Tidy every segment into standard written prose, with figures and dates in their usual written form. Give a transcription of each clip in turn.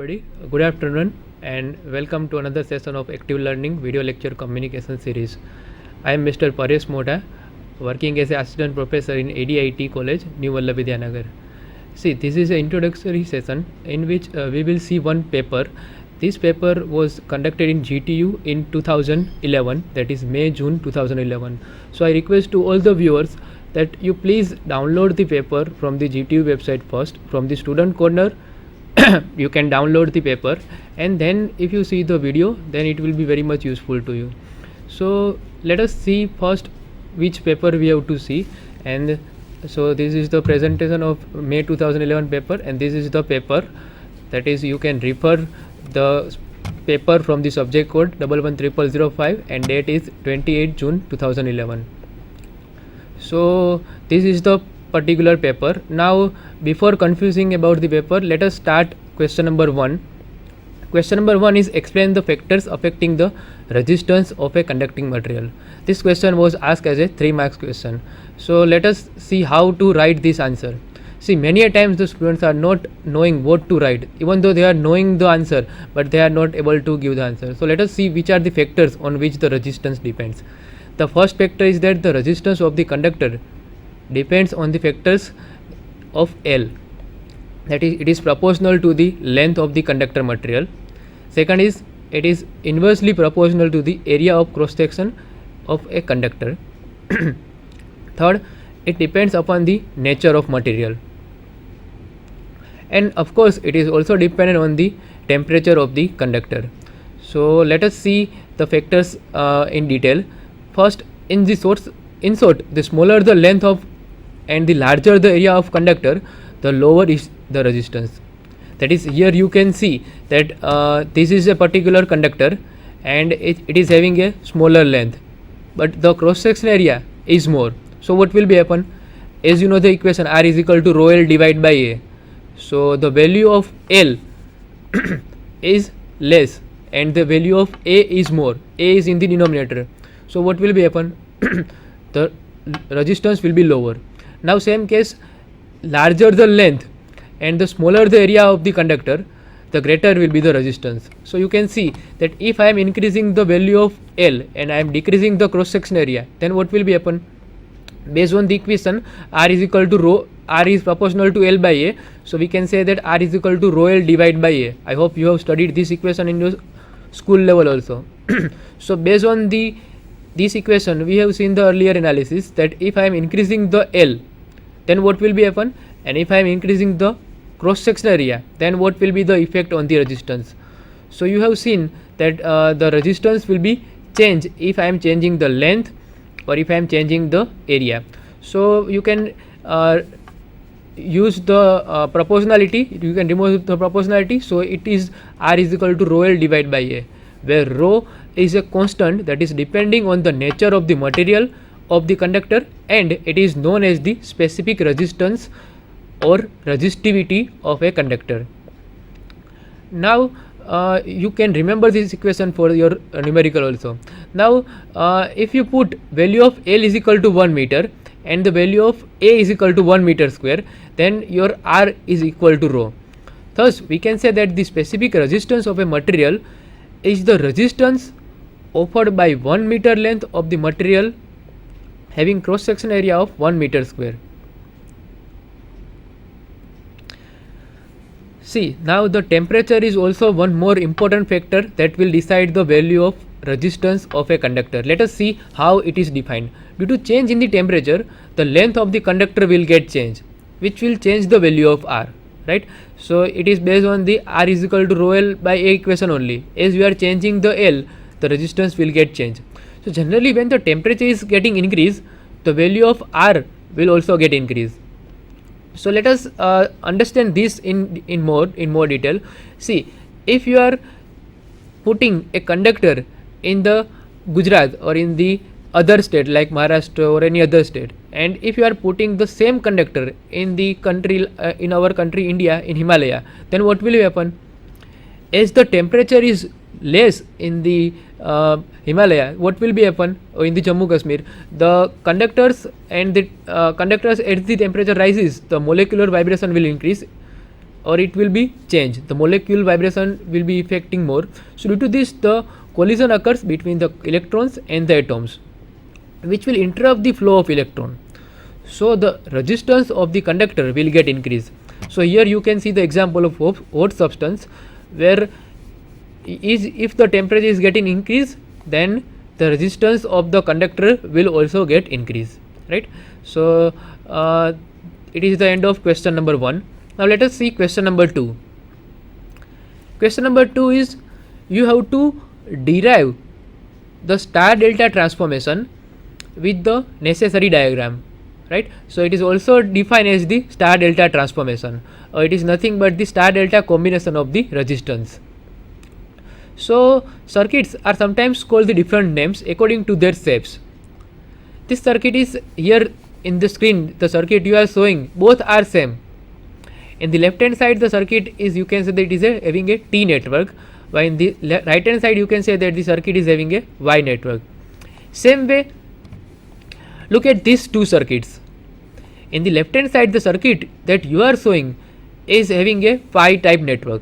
everybody. Good afternoon and welcome to another session of Active Learning Video Lecture Communication Series. I am Mr. Paresh Mota, working as an assistant professor in ADIT College, New Vallabh. See, this is an introductory session in which we will see one paper. This paper was conducted in GTU in 2011, that is May-June 2011. So I request to all the viewers that you please download the paper from the GTU website first. From the student corner you can download the paper, and then if you see the video, then it will be very much useful to you. So let us see first which paper we have to see. And so this is the presentation of May 2011 paper, and this is the paper, that is you can refer the paper from the subject code 113005 and date is 28 June 2011. So this is the particular paper. Now before confusing about the paper, let us start question number 1. Question number 1 is explain the factors affecting the resistance of a conducting material. This question was asked as a 3 marks question. So let us see how to write this answer. See, many a times the students are not knowing what to write, even though they are knowing the answer, but they are not able to give the answer. So let us see which are the factors on which the resistance depends. The first factor is that the resistance of the conductor depends on the factors of L, that is it is proportional to the length of the conductor material. Second is it is inversely proportional to the area of cross section of a conductor. Third, it depends upon the nature of material, and of course it is also dependent on the temperature of the conductor. So let us see the factors in detail. First, in short, the smaller the length of and the larger the area of conductor, the lower is the resistance. That is, here you can see that this is a particular conductor and it is having a smaller length, but the cross section area is more. So what will be happen? As you know the equation, R is equal to rho L divided by A. So the value of L is less and the value of A is more. A is in the denominator. So what will be happen? The resistance will be lower. Now same case, larger the length and the smaller the area of the conductor, the greater will be the resistance. So you can see that if I am increasing the value of L and I am decreasing the cross section area, then what will be happen? Based on the equation, R is equal to rho, R is proportional to L by A. So we can say that R is equal to rho L divided by A. I hope you have studied this equation in your school level also. So based on this equation, we have seen the earlier analysis that if I am increasing the L, then what will be happen? And if I am increasing the cross section area, then what will be the effect on the resistance? So you have seen that the resistance will be changed if I am changing the length or if I am changing the area. So you can use the proportionality, you can remove the proportionality. So it is R is equal to rho L divided by A, where rho is a constant that is depending on the nature of the material of the conductor, and it is known as the specific resistance or resistivity of a conductor. Now you can remember this equation for your numerical also. Now if you put value of L is equal to 1 meter and the value of A is equal to 1 meter square, then your R is equal to rho. Thus we can say that the specific resistance of a material is the resistance offered by 1 meter length of the material having cross section area of 1 meter square. See, now the temperature is also one more important factor that will decide the value of resistance of a conductor. Let us see how it is defined. Due to change in the temperature, the length of the conductor will get changed, which will change the value of R, right? So it is based on the R is equal to rho L by A equation only. As we are changing the L, the resistance will get changed. So generally when the temperature is getting increased, the value of R will also get increased. So let us understand this in more detail. See, if you are putting a conductor in the Gujarat or in the other state like Maharashtra or any other state, and if you are putting the same conductor in the country in our country India, in Himalaya, then what will happen? As the temperature is less in the Himalaya, what will be happen? Or in the Jammu Kashmir, the conductors and the conductors, as the temperature rises, the molecular vibration will increase or it will be changed. The molecule vibration will be affecting more. So due to this, the collision occurs between the electrons and the atoms, which will interrupt the flow of electron. So the resistance of the conductor will get increased. So here you can see the example of hot substance, where if the temperature is getting increased, then the resistance of the conductor will also get increased, right? So it is the end of question number 1. Now let us see question number 2. Question number 2 is, you have to derive the star delta transformation with the necessary diagram, right? So it is also defined as the star delta transformation, or it is nothing but the star delta combination of the resistance. So circuits are sometimes called the different names according to their shapes. This circuit is here in the screen. The circuit you are showing, both are same. In the left hand side, the circuit is, you can say that it is having a T network, while in the right hand side you can say that the circuit is having a Y network. Same way, look at these two circuits. In the left hand side, the circuit that you are showing is having a phi type network,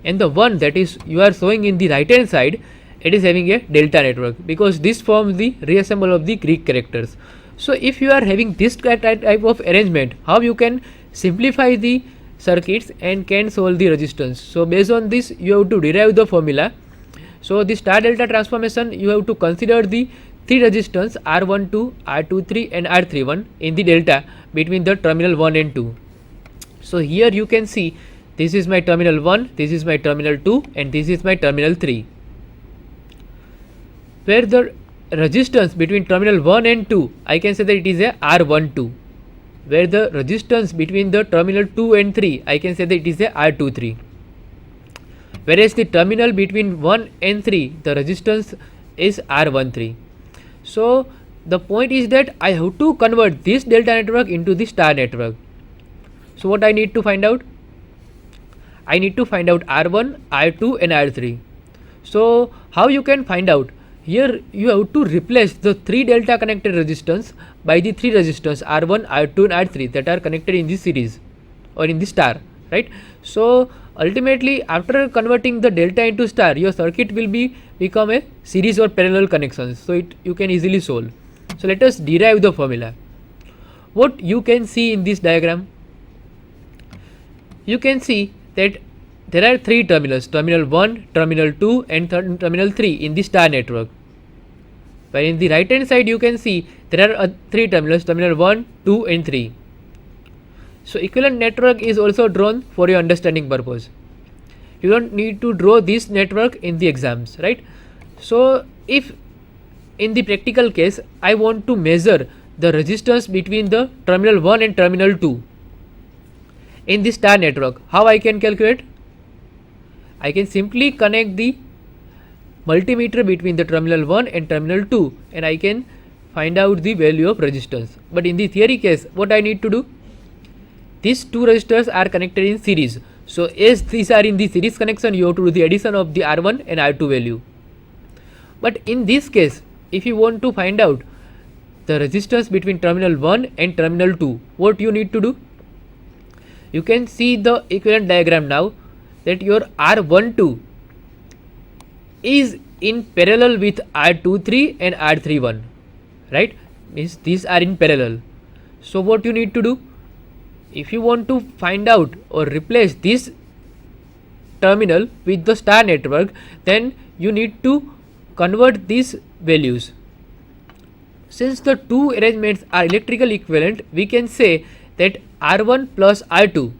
and the one that is you are showing in the right hand side, it is having a delta network, because this forms the reassemble of the Greek characters. So if you are having this type of arrangement, how you can simplify the circuits and can solve the resistance? So based on this, you have to derive the formula. So the star delta transformation, you have to consider the three resistance R12, R23 and R31 in the delta between the terminal 1 and 2. So here you can see, this is my terminal 1, this is my terminal 2, and this is my terminal 3, where the resistance between terminal 1 and 2, I can say that it is a R12, where the resistance between the terminal 2 and 3, I can say that it is a R23, whereas the terminal between 1 and 3, the resistance is R13. So the point is that I have to convert this delta network into the star network. So what I need to find out? I need to find out R1, R2 and R3. So how you can find out? Here you have to replace the 3 delta connected resistance by the 3 resistance R1, R2 and R3 that are connected in this series or in the star, right? So ultimately, after converting the delta into star, your circuit will become a series or parallel connections. So you can easily solve. So let us derive the formula. What you can see in this diagram? You can see that there are 3 terminals, terminal 1, terminal 2 and terminal 3 in the star network. But in the right hand side, you can see there are 3 terminals, terminal 1, 2 and 3. So equivalent network is also drawn for your understanding purpose. You don't need to draw this network in the exams, right? So if in the practical case, I want to measure the resistance between the terminal 1 and terminal 2 in the star network, how I can calculate? I can simply connect the multimeter between the terminal 1 and terminal 2 and I can find out the value of resistance. But in the theory case, what I need to do? These 2 resistors are connected in series. So as these are in the series connection, you have to do the addition of the R1 and R2 value. But in this case, if you want to find out the resistance between terminal 1 and terminal 2, what you need to do? You can see the equivalent diagram now, that your R12 is in parallel with R23 and R31, right? Means these are in parallel. So what you need to do? If you want to find out or replace this terminal with the star network, then you need to convert these values. Since the 2 arrangements are electrical equivalent, we can say that R1 plus R2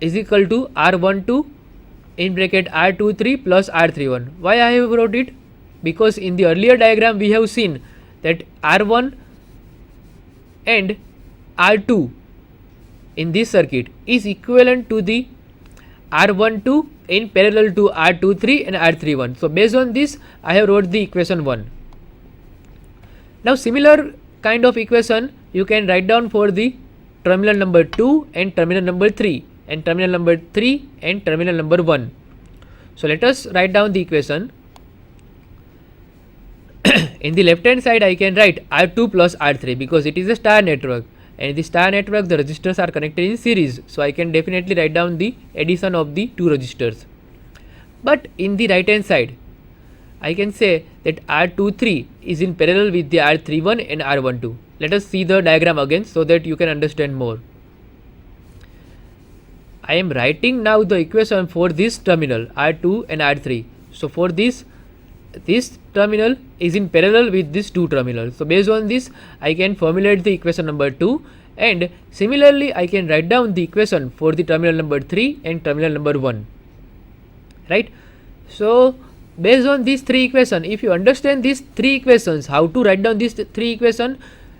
is equal to R12 in bracket R23 plus R31. Why I have wrote it? Because in the earlier diagram we have seen that R1 and R2 in this circuit is equivalent to the R12 in parallel to R23 and R31. So based on this, I have wrote the equation 1. Now similar kind of equation you can write down for the terminal number 2 and terminal number 3 and terminal number 3 and terminal number 1. So let us write down the equation. In the left hand side I can write R2 plus R3 because it is a star network, and in the star network the resistors are connected in series, so I can definitely write down the addition of the two resistors. But in the right hand side I can say that R23 is in parallel with the R31 and R12. Let us see the diagram again so that you can understand more. I am writing now the equation for this terminal R2 and R3. So for this terminal is in parallel with these two terminals. So based on this I can formulate the equation number 2, and similarly I can write down the equation for the terminal number 3 and terminal number 1. Right? So based on these three equations, if you understand these three equations, how to write down these three equations,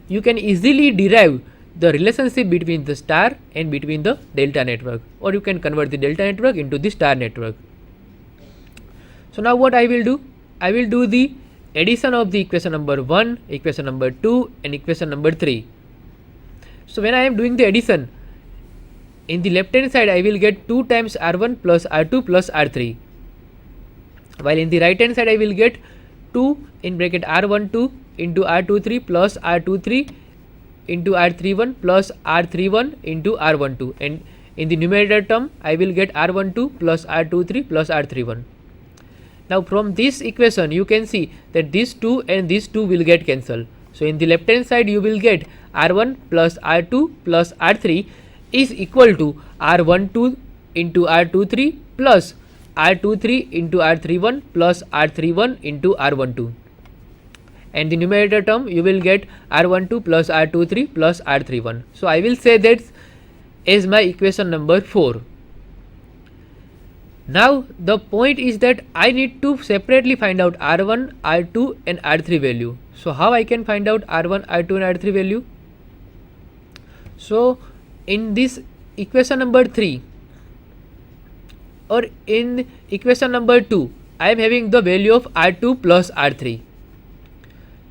you can easily derive the relationship between the star and between the delta network, or you can convert the delta network into the star network. So now what I will do? I will do the addition of the equation number 1, equation number 2 and equation number 3. So when I am doing the addition, in the left hand side I will get 2 times R1 plus R2 plus R3, while in the right hand side I will get 2 in bracket R12 into R23 plus R23 into R31 plus R31 into R12, and in the numerator term I will get R12 plus R23 plus R31. Now from this equation you can see that these 2 and these 2 will get cancelled. So in the left hand side you will get R1 plus R2 plus R3 is equal to R12 into R23 plus R23 into R31 plus R31 into R12, and the numerator term you will get R12 plus R23 plus R31. So I will say that is my equation number 4. Now the point is that I need to separately find out R1, R2 and R3 value. So how I can find out R1, R2 and R3 value? So in this equation number 3 or in equation number 2 I am having the value of R2 plus R3.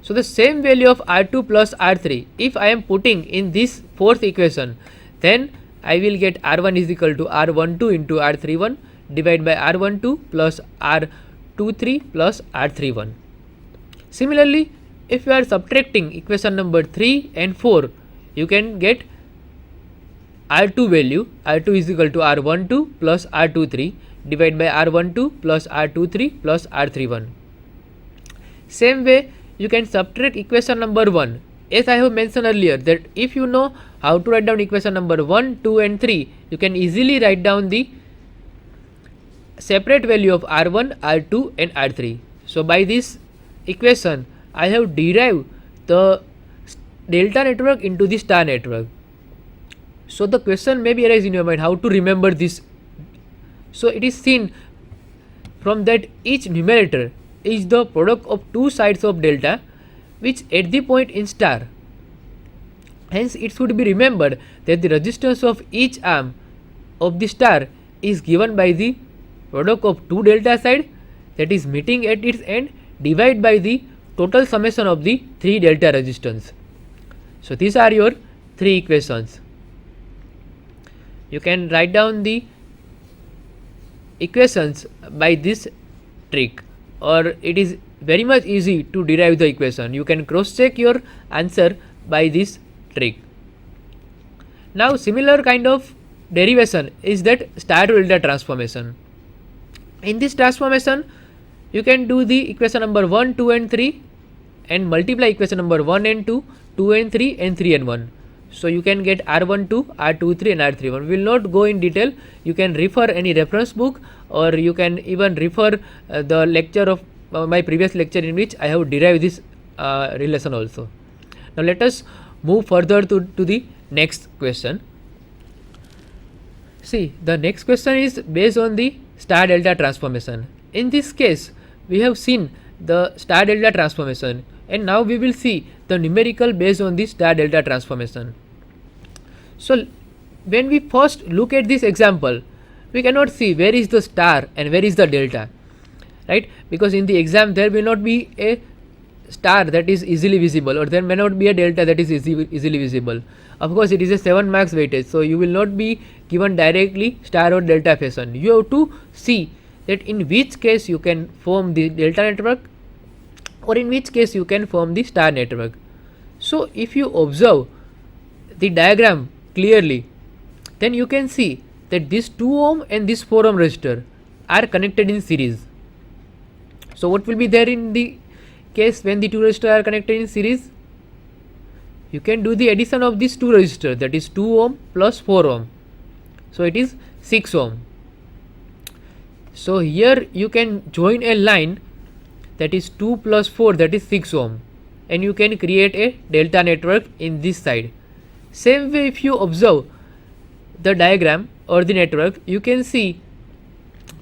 So the same value of R2 plus R3 if I am putting in this fourth equation, then I will get R1 is equal to R12 into R31 divided by R12 plus R23 plus R31. Similarly, if you are subtracting equation number 3 and 4, you can get R2 value. R2 is equal to R12 plus R23 divided by R12 plus R23 plus R31. Same way you can subtract equation number 1. As I have mentioned earlier that if you know how to write down equation number 1, 2 and 3, you can easily write down the separate value of R1, R2 and R3. So by this equation I have derived the delta network into the star network. So the question may be arise in your mind how to remember this. So it is seen from that each numerator is the product of two sides of delta which at the point in star. Hence it should be remembered that the resistance of each arm of the star is given by the product of two delta side that is meeting at its end divided by the total summation of the three delta resistance. So these are your three equations. You can write down the equations by this trick, or it is very much easy to derive the equation. You can cross check your answer by this trick. Now similar kind of derivation is that star to delta transformation. In this transformation you can do the equation number 1, 2 and 3 and multiply equation number 1 and 2, 2 and 3 and 3 and 1. So you can get R12, R23 and R31. We will not go in detail. You can refer any reference book, or you can even refer the lecture of my previous lecture in which I have derived this relation also. Now let us move further to the next question. See, the next question is based on the star delta transformation. In this case we have seen the star delta transformation, and now we will see the numerical based on the star delta transformation. So when we first look at this example, we cannot see where is the star and where is the delta, right? Because in the exam there will not be a star that is easily visible, or there may not be a delta that is easily visible. Of course it is a 7 marks weightage, so you will not be given directly star or delta fashion. You have to see that in which case you can form the delta network or in which case you can form the star network. So if you observe the diagram clearly, then you can see that this 2 ohm and this 4 ohm resistor are connected in series. So what will be there in the case when the two resistors are connected in series? You can do the addition of these two resistors, that is 2 ohm plus 4 ohm. So it is 6 ohm. So here you can join a line, that is 2 plus 4, that is 6 ohm, and you can create a delta network in this side. Same way, if you observe the diagram or the network, you can see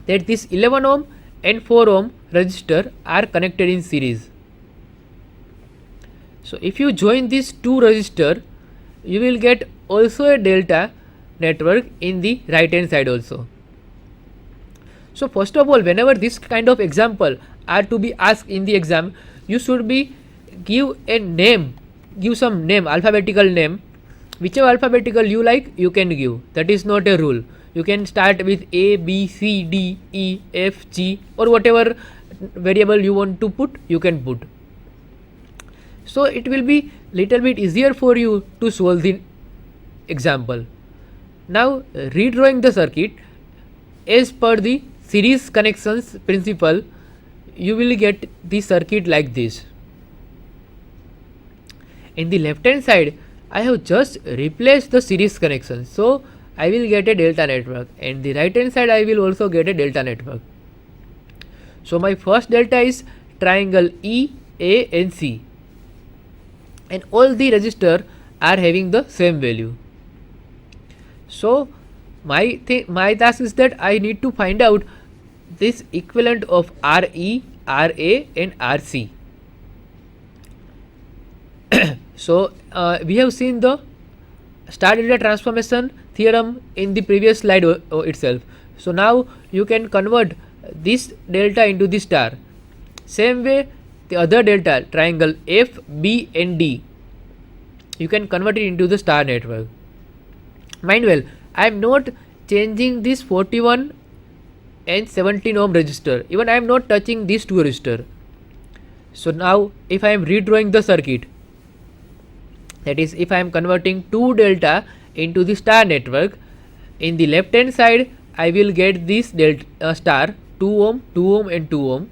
that this 11 ohm and 4 ohm resistor are connected in series. So if you join these two resistor, you will get also a delta network in the right hand side also. So first of all, whenever this kind of example are to be asked in the exam, you should be give a name, give some name, alphabetical name, whichever alphabetical you like you can give. That is not a rule. You can start with A, B, C, D, E, F, G, or whatever variable you want to put, you can put. So it will be little bit easier for you to solve the example. Now redrawing the circuit as per the series connections principle, you will get the circuit like this. In the left hand side, I have just replaced the series connection, so I will get a delta network, and the right hand side I will also get a delta network. So my first delta is triangle E, A and C, and all the resistors are having the same value. So my task is that I need to find out this equivalent of RE, RA and RC. So we have seen the star delta transformation theorem in the previous slide itself. So now you can convert this delta into the star. Same way, the other delta, triangle F, B and D, you can convert it into the star network. Mind well, I am not changing this 41 and 17 ohm resistor. Even I am not touching these two resistors. So now if I am redrawing the circuit, that is, if I am converting 2 delta into the star network, in the left hand side I will get this delta star 2 ohm, 2 ohm and 2 ohm,